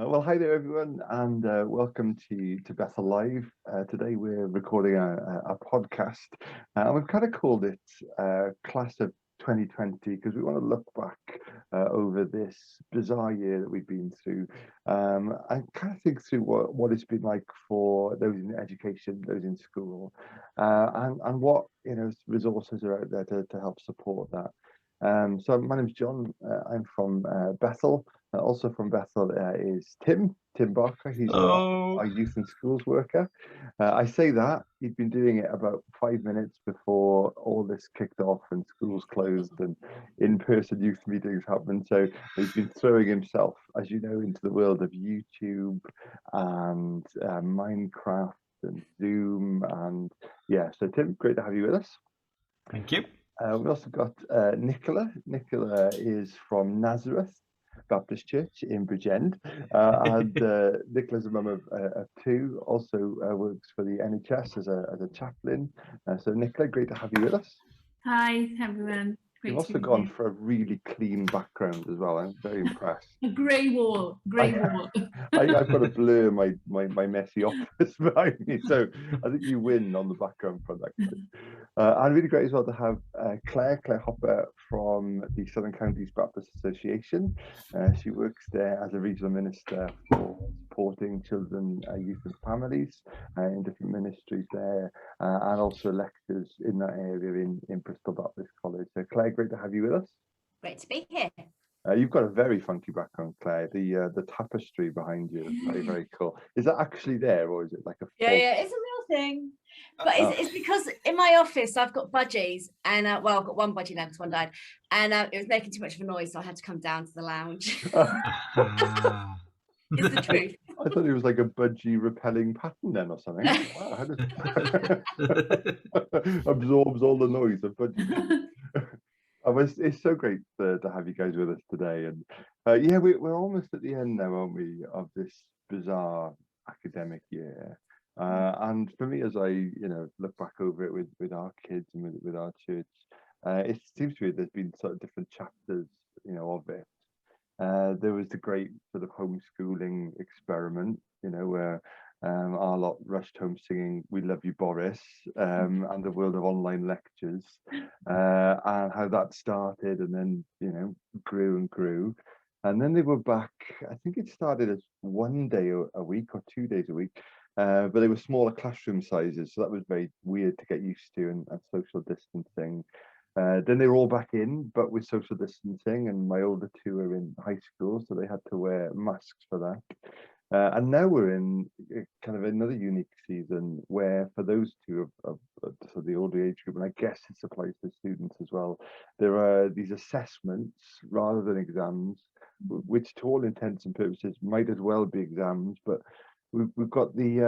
Well, hi there, everyone, and welcome to Bethel Live. Today we're recording a podcast, and we've kind of called it Class of 2020 because we want to look back over this bizarre year that we've been through, and kind of think through what it's been like for those in education, those in school, and what resources are out there to help support that. So my name's John. I'm from Bethel. Also from Bethel is Tim Barker. He's our youth and schools worker. I say that he'd been doing it about 5 minutes before all this kicked off and schools closed and in-person youth meetings happened. So he's been throwing himself, as you know, into the world of YouTube and Minecraft and Zoom. And yeah, so Tim, great to have you with us. Thank you. We've also got Nicola. Nicola is from Nazareth Baptist Church in Bridgend, and Nicola's a mum of two, also works for the NHS as a chaplain. So Nicola, great to have you with us. Hi everyone. You've also gone for a really clean background as well. I'm very impressed. A grey wall. I've got to blur my messy office behind me, so I think you win on the background product. And really great as well to have Clare Hooper from the Southern Counties Baptist Association. She works there as a regional minister for supporting children, youth and families in different ministries there, and also lectures in that area in Bristol Baptist College. So Clare, great to have you with us. Great to be here. You've got a very funky background, Clare. The tapestry behind you is very, very cool. Is that actually there, or is it like a? Yeah, it's a real thing. But it's because in my office I've got budgies, and well, I've got one budgie now because one died, and it was making too much of a noise, so I had to come down to the lounge. It's the truth. I thought it was like a budgie repelling pattern then or something. Wow, how does absorbs all the noise of budgie. It's so great to have you guys with us today, and yeah, we're almost at the end now, aren't we, of this bizarre academic year. And for me, as I look back over it with our kids and with our church, it seems to me there's been sort of different chapters, of it. There was the great sort of homeschooling experiment, where our lot rushed home singing "We Love You, Boris," and the world of online lectures, and how that started, and then grew and grew, and then they were back. I think it started as 1 day a week or 2 days a week, but they were smaller classroom sizes, so that was very weird to get used to, and social distancing. Then they were all back in, but with social distancing, and my older two are in high school, so they had to wear masks for that. And now we're in kind of another unique season where, for those two of the older age group, and I guess it applies to students as well, there are these assessments rather than exams, which to all intents and purposes might as well be exams, but we've got the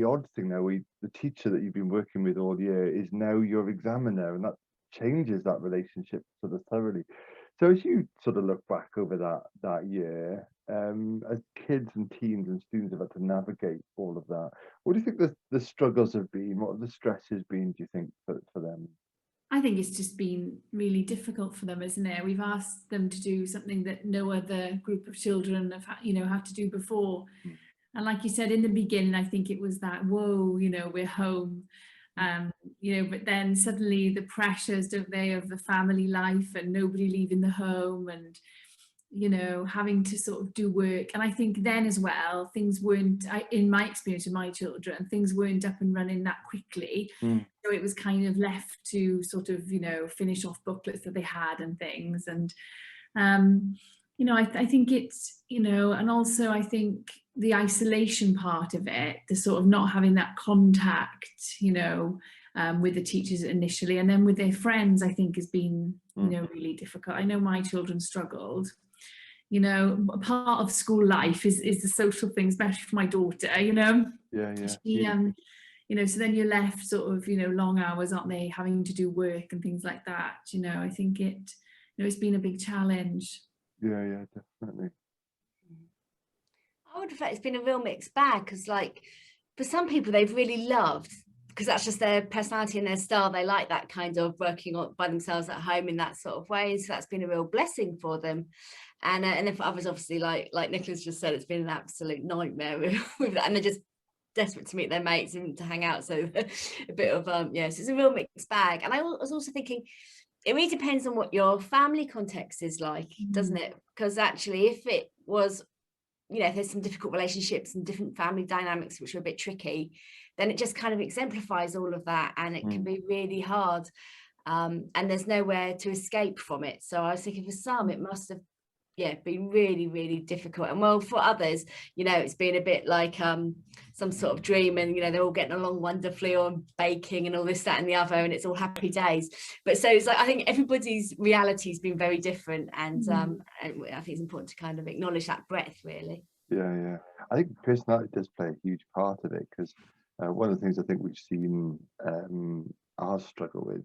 odd thing now. The teacher that you've been working with all year is now your examiner, and that changes that relationship sort of thoroughly. So as you sort of look back over that year, as kids and teens and students have had to navigate all of that, what do you think the struggles have been? What have the stresses been, do you think, for them? I think it's just been really difficult for them, isn't it? We've asked them to do something that no other group of children have had to do before. And like you said in the beginning, I think it was that, whoa, we're home. But then suddenly the pressures, don't they, of the family life and nobody leaving the home and, having to sort of do work. And I think then as well, things weren't, in my experience with my children, things weren't up and running that quickly. So it was kind of left to sort of, finish off booklets that they had and things. And, I think it's, and also I think the isolation part of it, the sort of not having that contact, with the teachers initially, and then with their friends, I think has been, really difficult. I know my children struggled. Part of school life is the social thing, especially for my daughter, She, so then you're left sort of, long hours, aren't they, having to do work and things like that. I think it's been a big challenge. Yeah, definitely. I would have thought it's been a real mixed bag, because like for some people they've really loved because that's just their personality and their style. They like that kind of working by themselves at home in that sort of way. So that's been a real blessing for them. And then for others, obviously, like Nicola's just said, it's been an absolute nightmare with that. And they're just desperate to meet their mates and to hang out. So a bit of, so it's a real mixed bag. And I was also thinking, it really depends on what your family context is like, doesn't it? Because actually, if it was, if there's some difficult relationships and different family dynamics which are a bit tricky, then it just kind of exemplifies all of that, and it can be really hard, and there's nowhere to escape from it. So I was thinking, for some it must have been really, really difficult, and well, for others, it's been a bit like some sort of dream, and they're all getting along wonderfully, or baking and all this, that and the other, and it's all happy days. But so it's like, I think everybody's reality has been very different, and I think it's important to kind of acknowledge that breadth, really. Yeah. I think personality does play a huge part of it, because one of the things I think we've seen our struggle with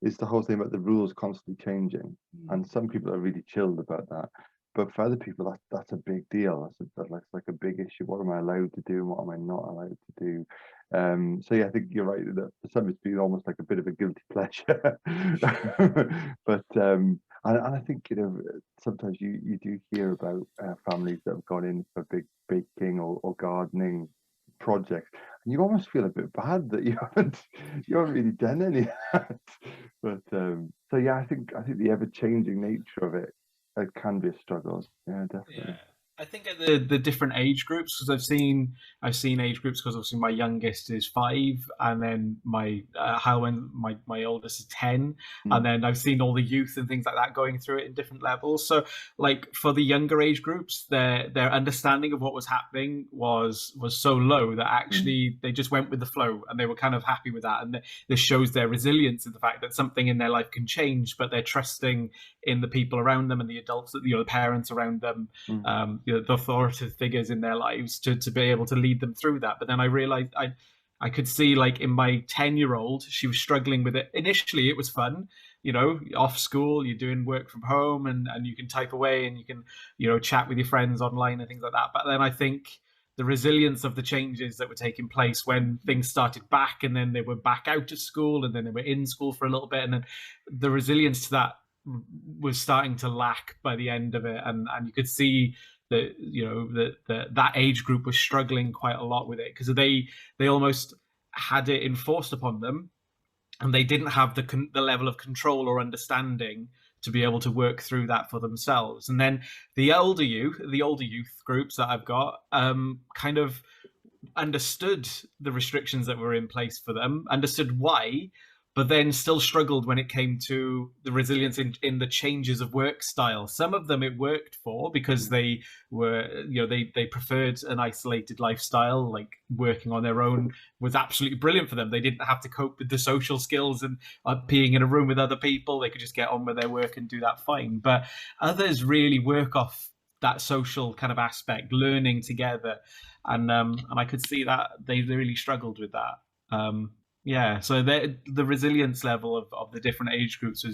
is the whole thing about the rules constantly changing, and some people are really chilled about that, but for other people that's a big deal. That's like a big issue. What am I allowed to do and what am I not allowed to do? So I think you're right that for some it's been almost like a bit of a guilty pleasure. But and I think sometimes you do hear about families that have gone in for big baking or gardening projects, and you almost feel a bit bad that you haven't really done any of that. But so I think the ever-changing nature of it can be a struggle. Yeah, definitely. Yeah. I think at the different age groups, because I've seen age groups, because obviously my youngest is 5, and then my oldest is 10, and then I've seen all the youth and things like that going through it in different levels. So like for the younger age groups, their understanding of what was happening was so low that actually they just went with the flow, and they were kind of happy with that. And this shows their resilience in the fact that something in their life can change, but they're trusting in the people around them and the adults, the parents around them, the authoritative figures in their lives to be able to lead them through that. But then I realized I could see, like, in my 10-year-old, she was struggling with it. Initially, it was fun, off school, you're doing work from home, and you can type away, and you can, chat with your friends online and things like that. But then I think the resilience of the changes that were taking place when things started back, and then they were back out of school, and then they were in school for a little bit, and then the resilience to that was starting to lack by the end of it, and you could see that that age group was struggling quite a lot with it, because they almost had it enforced upon them, and they didn't have the level of control or understanding to be able to work through that for themselves. And then the older youth groups that I've got kind of understood the restrictions that were in place for them, understood why, but then still struggled when it came to the resilience in the changes of work style. Some of them it worked for, because they were, they preferred an isolated lifestyle, like working on their own was absolutely brilliant for them. They didn't have to cope with the social skills and being in a room with other people. They could just get on with their work and do that fine. But others really work off that social kind of aspect, learning together. And I could see that they really struggled with that. So the resilience level of the different age groups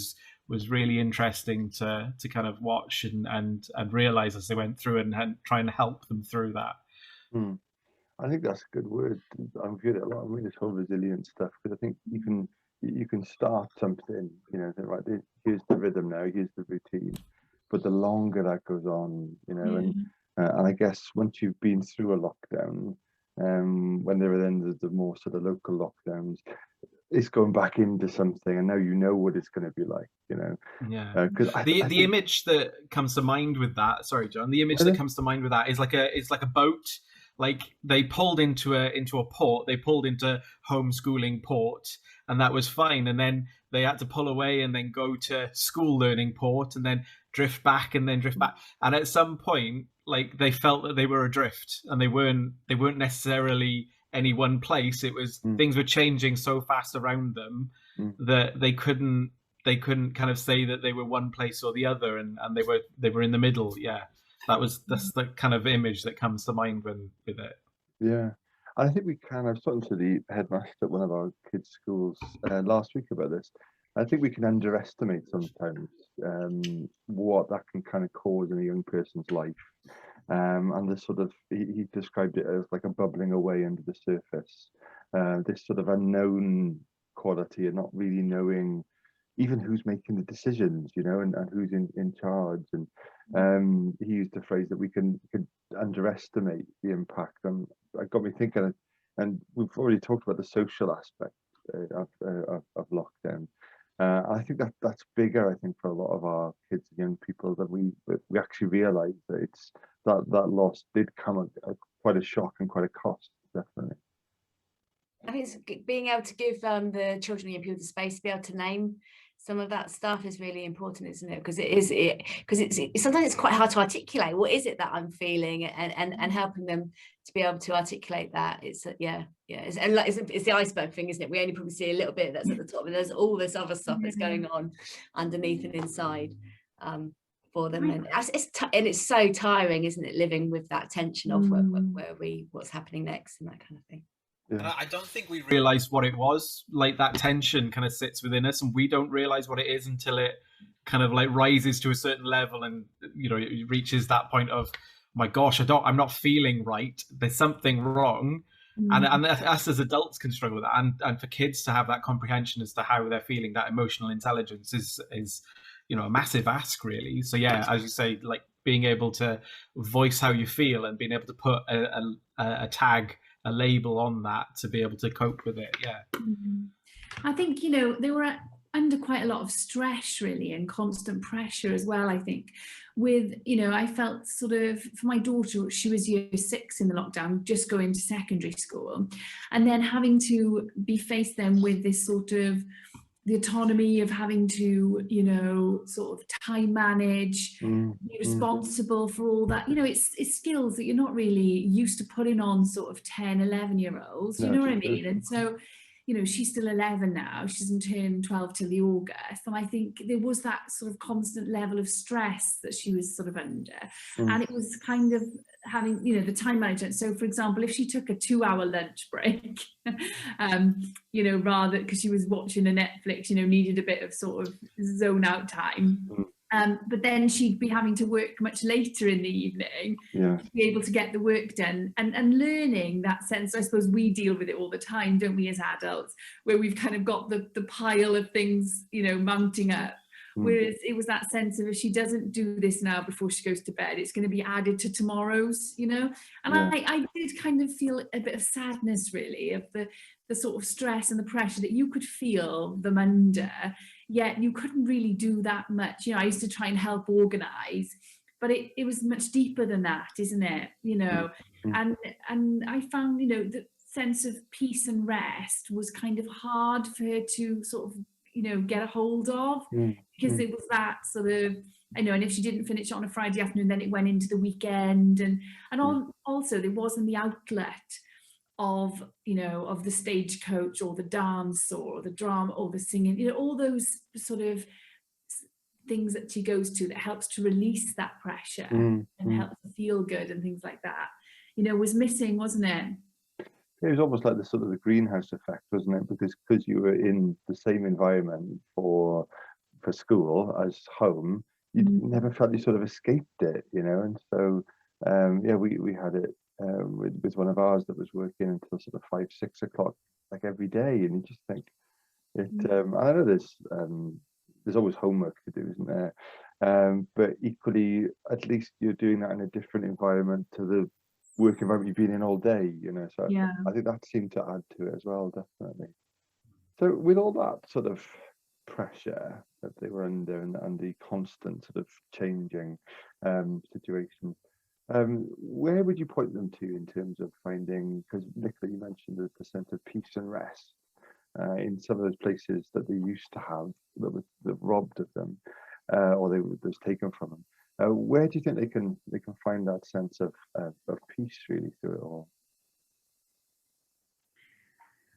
was really interesting to kind of watch and realize as they went through and try and help them through that. I think that's a good word. I'm good at a lot of this whole resilience stuff, because I think you can start something, right, here's the rhythm now, here's the routine, but the longer that goes on, and I guess once you've been through a lockdown, when there are then the more sort of local lockdowns, it's going back into something, and now you know what it's going to be like, because the image that comes to mind with that, sorry John, the image that comes to mind with that is like a boat. Like, they pulled into a port, they pulled into homeschooling port, and that was fine, and then they had to pull away and then go to school learning port, and then drift back, and at some point, like, they felt that they were adrift, and they weren't necessarily any one place. It was things were changing so fast around them that they couldn't kind of say that they were one place or the other, and they were in the middle. That's the kind of image that comes to mind with it. Yeah, I think I was talking to the headmaster at one of our kids' schools last week about this. I think we can underestimate sometimes what that can kind of cause in a young person's life. And the sort of, he described it as like a bubbling away under the surface. this sort of unknown quality, and not really knowing even who's making the decisions, you know, and who's in charge. And he used the phrase that we could underestimate the impact. And it got me thinking, and we've already talked about the social aspect of lockdown. I think that's bigger, I think, for a lot of our kids and young people, that we actually realise that it's that loss did come at quite a shock and quite a cost, definitely. I think it's being able to give the children and young people the space to be able to name some of that stuff is really important, isn't it? Because it's sometimes it's quite hard to articulate what is it that I'm feeling, and helping them to be able to articulate that. It's it's the iceberg thing, isn't it? We only probably see a little bit that's at the top, and there's all this other stuff that's going on underneath and inside for them, and it's so tiring, isn't it, living with that tension of what's happening next and that kind of thing. Yeah. I don't think we realized what it was. Like, that tension kind of sits within us, and we don't realize what it is until it kind of like rises to a certain level, and you know, it reaches that point of, my gosh, I'm not feeling right. There's something wrong. And us as adults can struggle with that, and for kids to have that comprehension as to how they're feeling, that emotional intelligence is you know, a massive ask, really. So yeah, as you say, like being able to voice how you feel and being able to put a tag, a label on that to be able to cope with it. Yeah. I think, you know, they were under quite a lot of stress, really, and constant pressure as well, I think. With, you know, I felt sort of, for my daughter, she was year 6 in the lockdown, just going to secondary school, and then having to be faced then with this sort of the autonomy of having to, you know, sort of time manage, be responsible for all that. You know, it's skills that you're not really used to putting on sort of 10, 11-year-olds, you know what I mean? And so, you know, she's still 11 now, she doesn't turn 12 till the August. And I think there was that sort of constant level of stress that she was sort of under. And it was kind of having, you know, the time management. So for example, if she took a 2-hour lunch break, you know, rather, because she was watching a Netflix, you know, needed a bit of sort of zone out time. But then she'd be having to work much later in the evening to be able to get the work done, and learning that sense. I suppose we deal with it all the time, don't we, as adults, where we've kind of got the pile of things, you know, mounting up. Whereas it was that sense of, if she doesn't do this now before she goes to bed, it's going to be added to tomorrow's, you know. And I did kind of feel a bit of sadness, really, of the sort of stress and the pressure that you could feel them under, yet you couldn't really do that much. You know, I used to try and help organise, but it was much deeper than that, isn't it? You know, and I found, you know, the sense of peace and rest was kind of hard for her to sort of, you know, get a hold of, because it was that sort of, I know, and if she didn't finish it on a Friday afternoon, then it went into the weekend, and also there wasn't the outlet of, you know, of the stagecoach or the dance or the drama or the singing, you know, all those sort of things that she goes to that helps to release that pressure and helps to feel good and things like that, you know, was missing, wasn't it? It was almost like the sort of the greenhouse effect, wasn't it? Because you were in the same environment for school as home, you never felt you sort of escaped it, you know. And so we had it with one of ours that was working until sort of 5, 6 o'clock like every day, and you just think it. I know there's always homework to do, isn't there? But equally, at least you're doing that in a different environment to the work environment you've been in all day, you know. So I think that seemed to add to it as well, definitely. So with all that sort of pressure that they were under, and the constant sort of changing situation, where would you point them to in terms of finding, because Nicola, you mentioned the sense of peace and rest in some of those places that they used to have that robbed of them, or was taken from them. Where do you think they can find that sense of peace, really, through it all?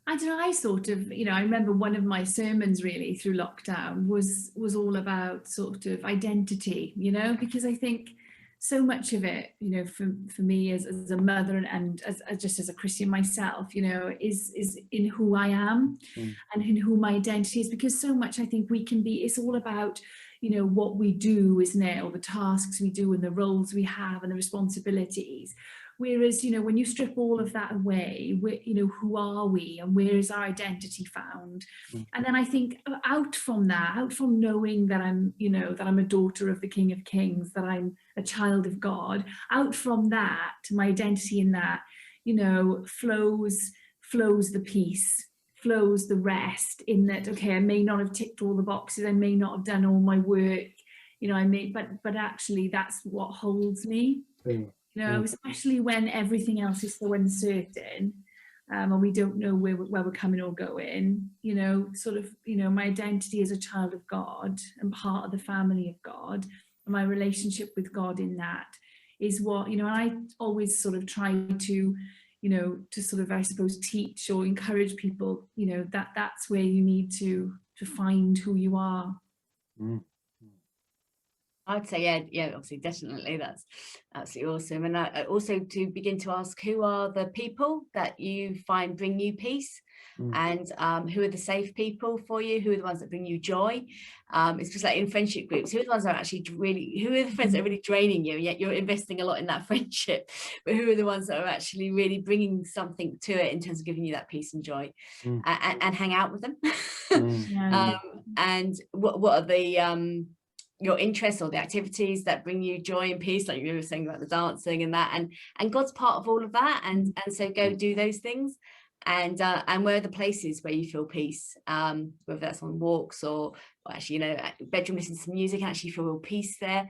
I don't know, I sort of, you know, I remember one of my sermons really through lockdown was all about sort of identity, you know, because I think so much of it, you know, for me as a mother and as just as a Christian myself, you know, is in who I am and in who my identity is, because so much I think we can be, it's all about, you know, what we do, isn't it, or the tasks we do and the roles we have and the responsibilities. Whereas, you know, when you strip all of that away, you know, who are we and where is our identity found? And then I think out from knowing that I'm, you know, that I'm a daughter of the King of Kings, that I'm a child of God, out from that, my identity in that, you know, flows the peace, flows the rest, in that, okay, I may not have ticked all the boxes, I may not have done all my work, you know, but actually that's what holds me. You know, especially when everything else is so uncertain, and we don't know where we're coming or going, you know, sort of, you know, my identity as a child of God and part of the family of God, and my relationship with God in that is what, you know, I always sort of try to, you know, to sort of, I suppose, teach or encourage people, you know, that's where you need to find who you are. I'd say, yeah, obviously, definitely, that's absolutely awesome. And I also to begin to ask, who are the people that you find bring you peace, and who are the safe people for you? Who are the ones that bring you joy? It's just like in friendship groups, who are the ones that are actually really, who are the friends that are really draining you, yet you're investing a lot in that friendship, but who are the ones that are actually really bringing something to it in terms of giving you that peace and joy, and hang out with them. And what are the your interests or the activities that bring you joy and peace, like you were saying about the dancing and that, and God's part of all of that, and so go do those things, and where are the places where you feel peace, whether that's on walks or actually, you know, bedroom, listen to music and actually feel real peace there,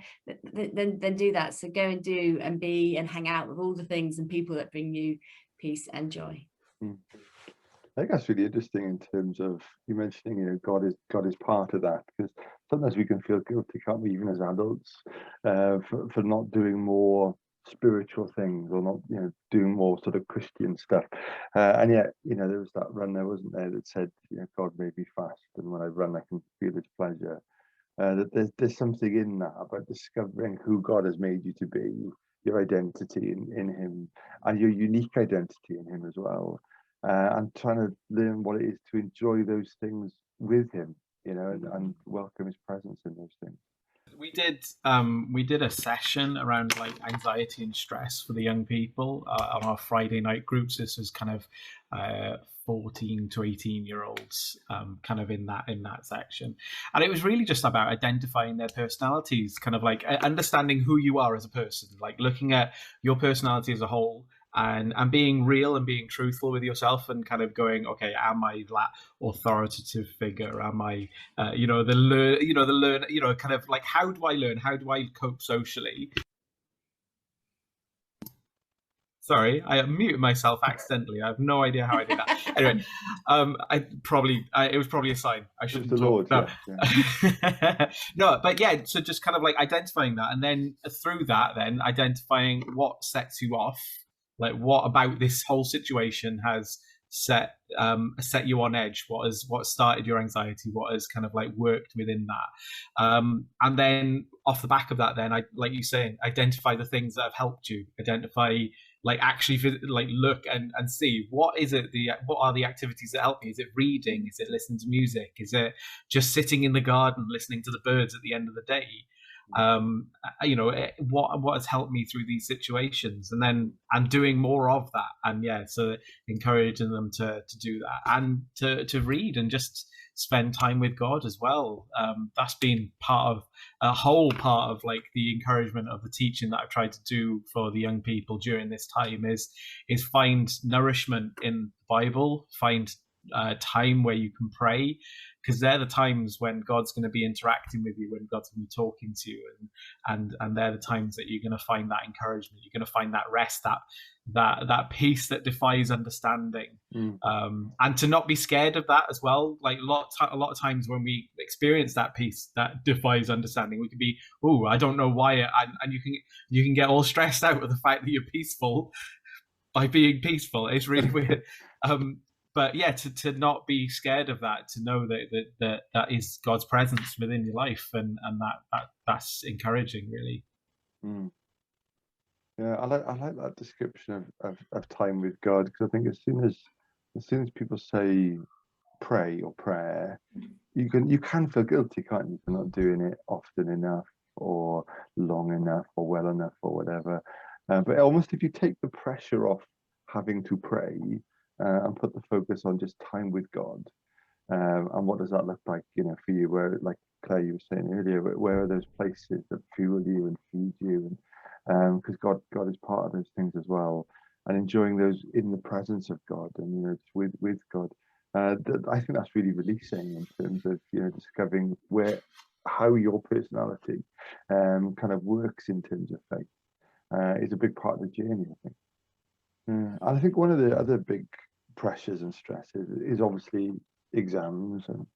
then do that. So go and do and be and hang out with all the things and people that bring you peace and joy. I think that's really interesting in terms of you mentioning, you know, God is part of that, because sometimes we can feel guilty, can't we, even as adults, for not doing more spiritual things, or not, you know, doing more sort of Christian stuff. And yet, you know, there was that run there, wasn't there, that said, you know, God made me fast, and when I run, I can feel His pleasure. That there's something in that about discovering who God has made you to be, your identity in Him, and your unique identity in Him as well. And trying to learn what it is to enjoy those things with Him, you know, and welcome His presence in those things. We did a session around like anxiety and stress for the young people on our Friday night groups. This was kind of 14 to 18-year-olds, kind of in that section, and it was really just about identifying their personalities, kind of like understanding who you are as a person, like looking at your personality as a whole, and being real and being truthful with yourself, and kind of going, okay, am I that authoritative figure? Am I, kind of like, how do I learn? How do I cope socially? Sorry, I muted myself accidentally. I have no idea how I did that. Anyway, it was probably a sign. I shouldn't talk. No. Yeah. No, but yeah, so just kind of like identifying that, and then through that, then identifying what sets you off. Like, what about this whole situation has set you on edge? What started your anxiety? What has kind of like worked within that? And then off the back of that, then, like you saying, identify the things that have helped you. Identify, like, actually, like, look and see what are the activities that help me. Is it reading? Is it listening to music? Is it just sitting in the garden listening to the birds at the end of the day? You know, what has helped me through these situations, and then doing more of that, and so encouraging them to do that, and to read and just spend time with God as well. That's been a whole part of like the encouragement of the teaching that I've tried to do for the young people during this time is find nourishment in the Bible, find time where you can pray, because they're the times when God's going to be interacting with you, when God's going to be talking to you, and they're the times that you're going to find that encouragement, you're going to find that rest, that peace that defies understanding, and to not be scared of that as well. Like a lot of times when we experience that peace that defies understanding, we can be, oh, I don't know why, and you can get all stressed out with the fact that you're peaceful by being peaceful. It's really weird. But yeah, to not be scared of that, to know that is God's presence within your life, and that's encouraging, really. Yeah, I like that description of time with God, because I think as soon as people say pray or prayer, you can feel guilty, can't you, for not doing it often enough or long enough or well enough or whatever. But almost if you take the pressure off having to pray and put the focus on just time with God, and what does that look like, for you? Where, like Claire, you were saying earlier, where are those places that fuel you and feed you? And because God is part of those things as well, and enjoying those in the presence of God and just with God. I think that's really releasing in terms of discovering how your personality kind of works in terms of faith is a big part of the journey, I think. And I think one of the other big pressures and stresses is obviously exams, and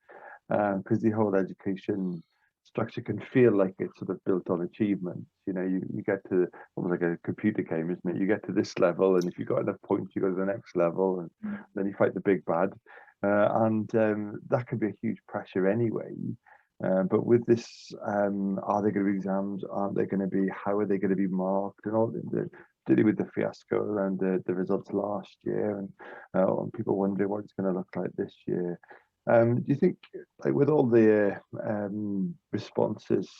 because the whole education structure can feel like it's sort of built on achievement. You get to almost like a computer game, isn't it? You get to this level, and if you've got enough points, you go to the next level, and then you fight the big bad. And that can be a huge pressure anyway. But with this, are there going to be exams? Aren't they going to be? How are they going to be marked? And all dealing with the fiasco around the results last year, and people wondering what it's going to look like this year. Do you think, like, with all the responses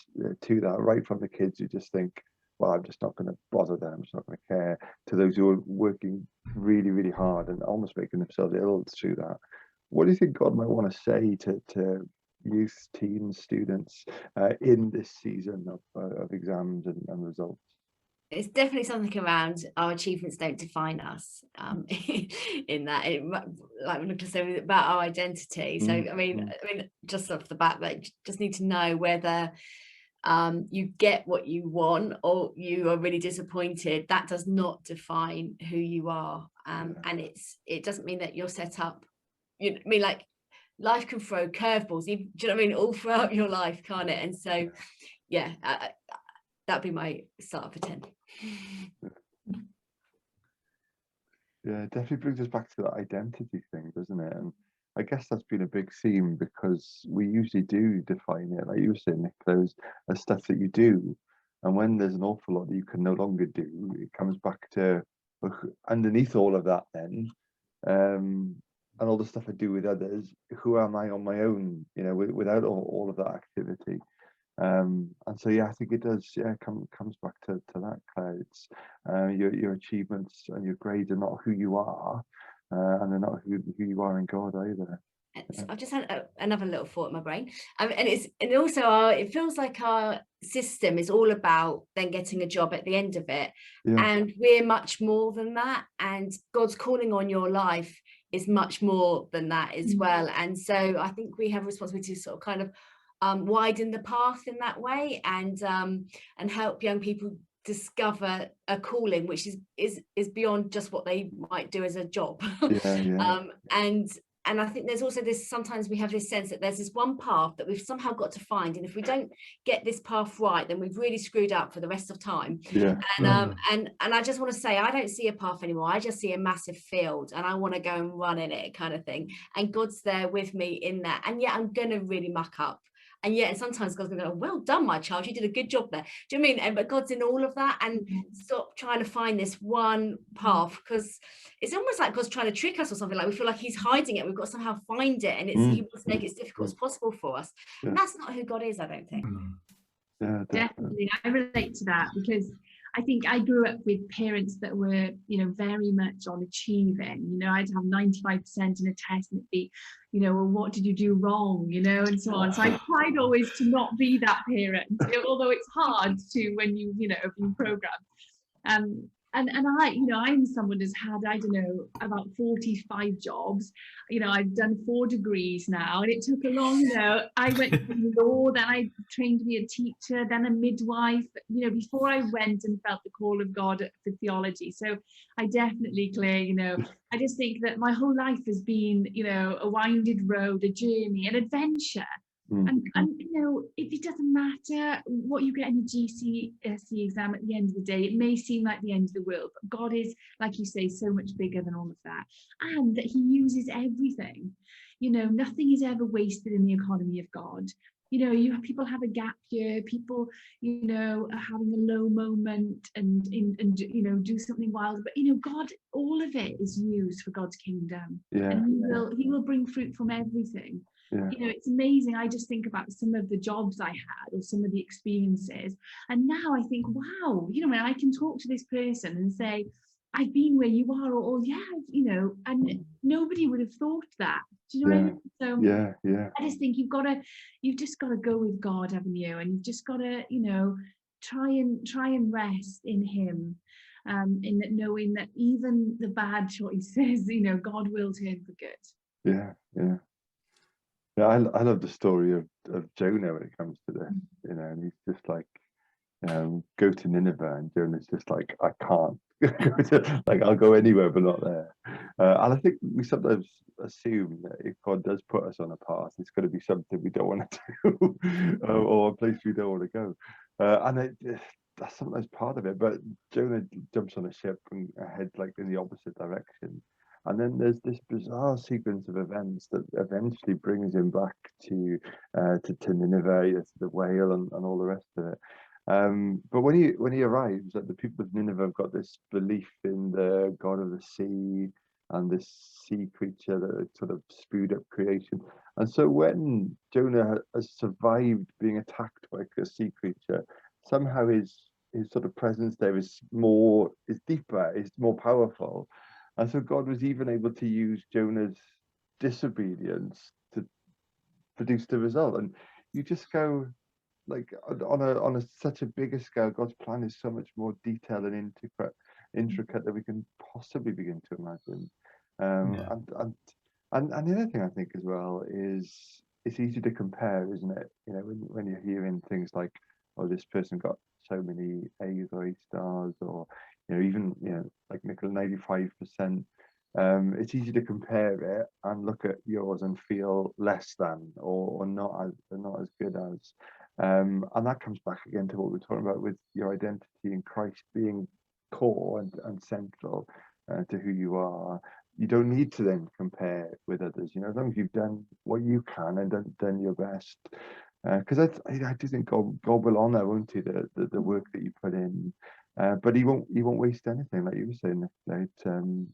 to that, right from the kids who just think, well, I'm just not going to bother them, I'm just not going to care, to those who are working really, really hard and almost making themselves ill through that, what do you think God might want to say to youth, teens, students in this season of exams and results? It's definitely something around our achievements don't define us, in that, like Nicola said, about our identity. So I mean, just off the bat, like, just need to know whether you get what you want or you are really disappointed. That does not define who you are, and it doesn't mean that you're set up. Like, life can throw curveballs, do you know what I mean, all throughout your life, can't it? And so that'd be my start for 10. Yeah, it definitely brings us back to that identity thing, doesn't it? And I guess that's been a big theme, because we usually do define it, like you were saying, Nick, as stuff that you do. And when there's an awful lot that you can no longer do, it comes back to underneath all of that then, and all the stuff I do with others, who am I on my own, without all of that activity? And so I think it does comes back to that, Claire. It's your achievements and your grades are not who you are, and they're not who you are in God either. I've just had another little thought in my brain, and it feels like our system is all about then getting a job at the end of it, and we're much more than that, and God's calling on your life is much more than that as well. And so I think we have a responsibility to sort of kind of widen the path in that way, and help young people discover a calling which is beyond just what they might do as a job. And I think there's also this, sometimes we have this sense that there's this one path that we've somehow got to find, and if we don't get this path right, then we've really screwed up for the rest of time. And I just want to say, I don't see a path anymore. I just see a massive field, and I want to go and run in it, kind of thing. And God's there with me in that. And I'm going to really muck up. And sometimes God's going to go, well done, my child, you did a good job there. Do you know what I mean? But God's in all of that, and stop trying to find this one path, because it's almost like God's trying to trick us or something. Like, we feel like he's hiding it. We've got to somehow find it, and he wants to make it as difficult as possible for us. And that's not who God is, I don't think. Yeah, definitely. I relate to that, because I think I grew up with parents that were, very much on achieving. I'd have 95% in a test, and it'd be, well, what did you do wrong, and so on. So I tried always to not be that parent, although it's hard to when you, have been programmed. And I, I'm someone who's had, I don't know, about 45 jobs. I've done 4 degrees now, and it took a long, I went to law, then I trained to be a teacher, then a midwife, before I went and felt the call of God for theology. So I definitely, Claire, I just think that my whole life has been, a winding road, a journey, an adventure. And it doesn't matter what you get in a GCSE exam at the end of the day. It may seem like the end of the world, but God is, like you say, so much bigger than all of that, and that he uses everything. Nothing is ever wasted in the economy of God. people have a gap year, people, are having a low moment and do something wild. But, God, all of it is used for God's kingdom. Yeah. And he will bring fruit from everything. Yeah. It's amazing. I just think about some of the jobs I had or some of the experiences. And now I think, wow, when I can talk to this person and say, I've been where you are, or yeah, and nobody would have thought that. Do you know what I mean? So yeah. I just think you've just got to go with God, haven't you? And you've just got to, try and rest in Him, in that, knowing that even the bad choices, God will turn for good. Yeah. I love the story of Jonah when it comes to this, and he's just like, go to Nineveh, and Jonah's just like, I can't go to, like, I'll go anywhere but not there. And I think we sometimes assume that if God does put us on a path, it's going to be something we don't want to do, or a place we don't want to go. And that's sometimes part of it. But Jonah jumps on a ship and heads like in the opposite direction. And then there's this bizarre sequence of events that eventually brings him back to Nineveh, to the whale and all the rest of it. But when he arrives, the people of Nineveh have got this belief in the god of the sea and this sea creature that sort of spewed up creation. And so when Jonah has survived being attacked by a sea creature, somehow his sort of presence there is deeper, is more powerful. And so God was even able to use Jonah's disobedience to produce the result. And you just go, like, on such a bigger scale, God's plan is so much more detailed and intricate than we can possibly begin to imagine. And the other thing I think as well is it's easy to compare, isn't it? When you're hearing things like, oh, this person got so many A's or A stars, or even like Nicola, 95%. It's easy to compare it and look at yours and feel less than or not as good as. And that comes back again to what we're talking about with your identity in Christ being core and central to who you are. You don't need to then compare with others. As long as you've done what you can and done your best. Because I do think God will honour, won't He, the work that you put in. But He won't waste anything, like you were saying, Nick.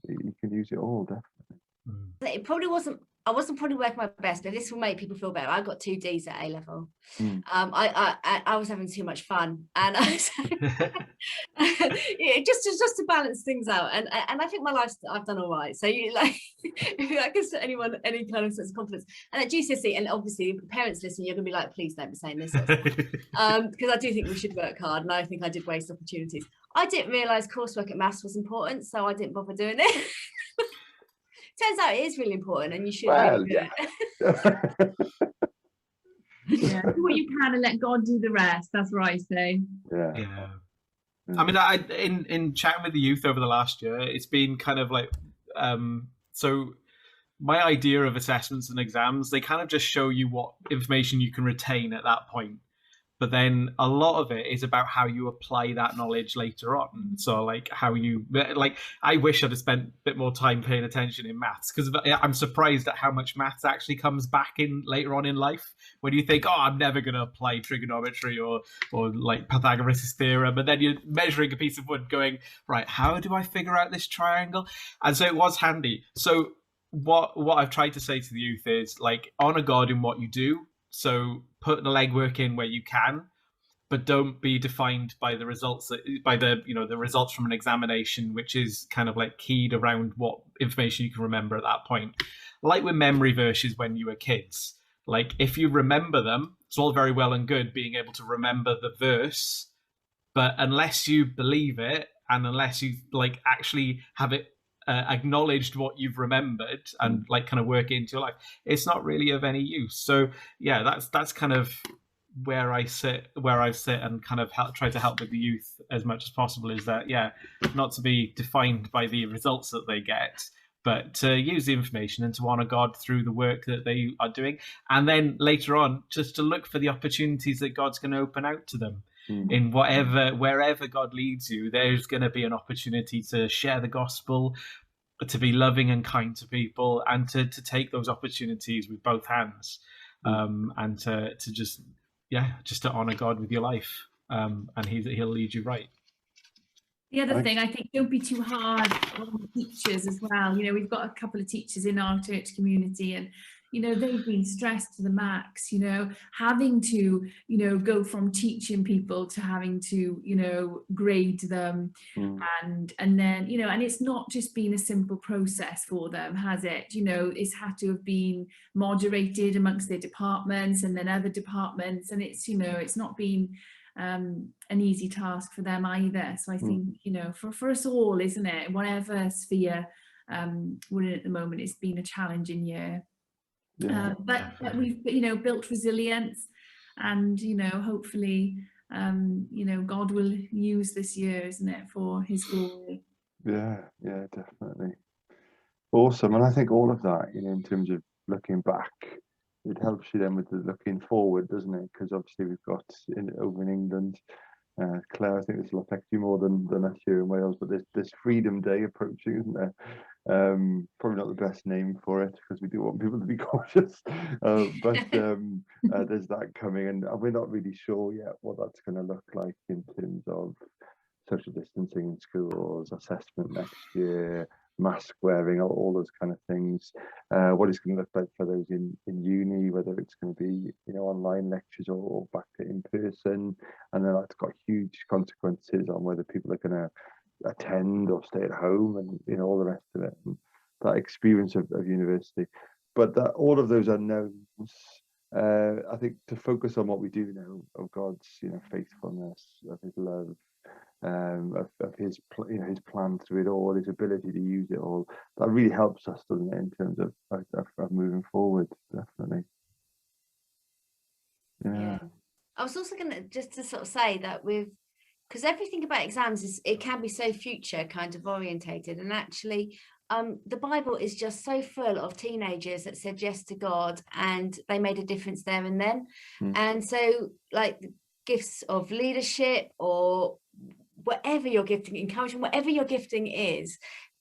He can use it all, definitely. It probably wasn't. I wasn't probably working my best, but this will make people feel better. I got 2 Ds at A level. I was having too much fun, and just to balance things out. And I think my life I've done all right. So I can set anyone any kind of sense of confidence. And at GCSE, and obviously if parents listen, you're gonna be like, please don't be saying this, because I do think we should work hard, and I think I did waste opportunities. I didn't realise coursework at maths was important, so I didn't bother doing it. Turns out it is really important, and you should. Well, do it. Do what you can and let God do the rest. That's what I say. Yeah. I mean, in chatting with the youth over the last year, it's been kind of like, so my idea of assessments and exams, they kind of just show you what information you can retain at that point. But then a lot of it is about how you apply that knowledge later on. So like I wish I'd have spent a bit more time paying attention in maths, because I'm surprised at how much maths actually comes back in later on in life when you think, oh, I'm never going to apply trigonometry or like Pythagoras' theorem. And then you're measuring a piece of wood going, right, how do I figure out this triangle? And so it was handy. So what I've tried to say to the youth is, like, honor God in what you do. So put the legwork in where you can, but don't be defined by the results the results from an examination, which is kind of like keyed around what information you can remember at that point. Like with memory verses when you were kids, like if you remember them, it's all very well and good being able to remember the verse, but unless you believe it and unless you like actually have it acknowledged what you've remembered and like kind of work it into your life, it's not really of any use. So yeah, that's kind of where I sit and kind of try to help with the youth as much as possible, is that not to be defined by the results that they get, but to use the information and to honor God through the work that they are doing, and then later on just to look for the opportunities that God's going to open out to them. In wherever God leads you, there's going to be an opportunity to share the gospel, to be loving and kind to people, and to take those opportunities with both hands. and to just to honor God with your life, and he'll lead you right. The other thing, I think, don't be too hard on teachers as well. We've got a couple of teachers in our church community, and they've been stressed to the max, having to, go from teaching people to having to, grade them. And then, and it's not just been a simple process for them, has it? It's had to have been moderated amongst their departments and then other departments. And it's, it's not been an easy task for them either. So I think, for us all, isn't it? Whatever sphere we're in at the moment, it's been a challenging year. But we've built resilience, and hopefully God will use this year, isn't it, for his glory. Yeah, definitely. Awesome. And I think all of that, in terms of looking back, it helps you then with the looking forward, doesn't it? Because obviously we've got over in England, Clare, I think this will affect you more than us here in Wales, but there's Freedom Day approaching, isn't there? Probably not the best name for it, because we do want people to be cautious, but there's that coming, and we're not really sure yet what that's going to look like in terms of social distancing in schools, assessment next year, mask wearing, all those kind of things, what it's going to look like for those in uni, whether it's going to be online lectures or back to in person, and then that's got huge consequences on whether people are going to attend or stay at home, and all the rest of it, and that experience of university. But that all of those unknowns, I think, to focus on what we do know of God's faithfulness, of his love, of his plan through it all, his ability to use it all, that really helps us, doesn't it, in terms of moving forward, definitely. Yeah. I was also going to sort of say that because everything about exams it can be so future kind of orientated, and actually the Bible is just so full of teenagers that said yes to God and they made a difference there and then. And so, like, the gifts of leadership or whatever your gifting, encouragement, whatever your gifting is,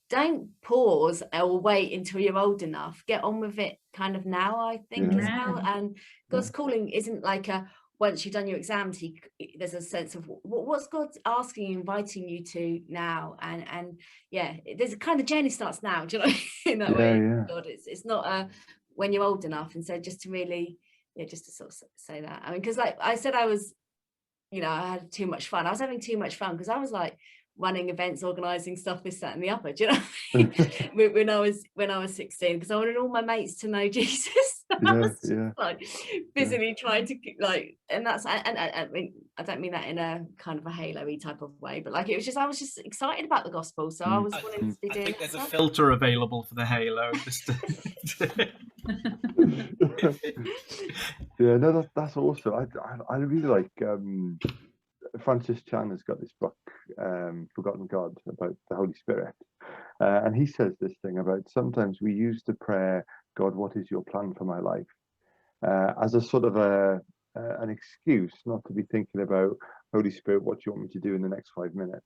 don't pause or wait until you're old enough. Get on with it kind of now, I think, as well. And God's calling isn't like once you've done your exams, there's a sense of what's God asking you, inviting you to now, and there's a kind of journey starts now. Do you know, in that way? God, it's not when you're old enough, and so just to really, just to sort of say that. I mean, because like I said, I was, I had too much fun. I was having too much fun because I was like running events, organising stuff, this, that, and the other. Do you know, when I was 16, because I wanted all my mates to know Jesus. Like busily trying to and that's I mean, I don't mean that in a kind of a halo-y type of way, but like I was just excited about the gospel, so I was wanting to be doing. I think there's a filter available for the halo. That's awesome. I really like Francis Chan has got this book, Forgotten God, about the Holy Spirit, and he says this thing about sometimes we use the prayer, God, what is your plan for my life, as a sort of an excuse not to be thinking about, Holy Spirit, what do you want me to do in the next 5 minutes?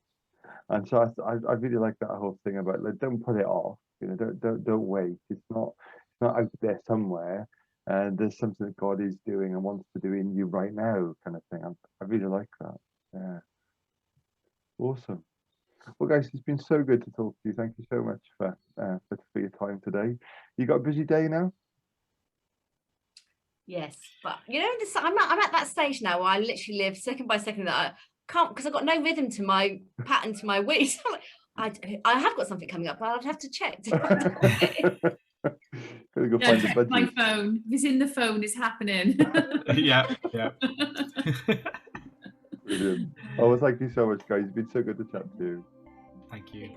And so I really like that whole thing about, like, don't put it off, don't wait. It's not out there somewhere, and there's something that God is doing and wants to do in you right now, kind of thing. I really like that. Yeah, awesome. Well, guys, it's been so good to talk to you. Thank you so much for your time today. You got a busy day now? Yes, but I'm at that stage now where I literally live second by second, that I can't, because I've got no rhythm to my pattern to my week. So I have got something coming up, but I'd have to check. Gotta go find the budget. My phone. If it's in the phone, it's happening. Yeah. Brilliant. Oh, well, thank you so much, guys. It's been so good to chat to you. Thank you.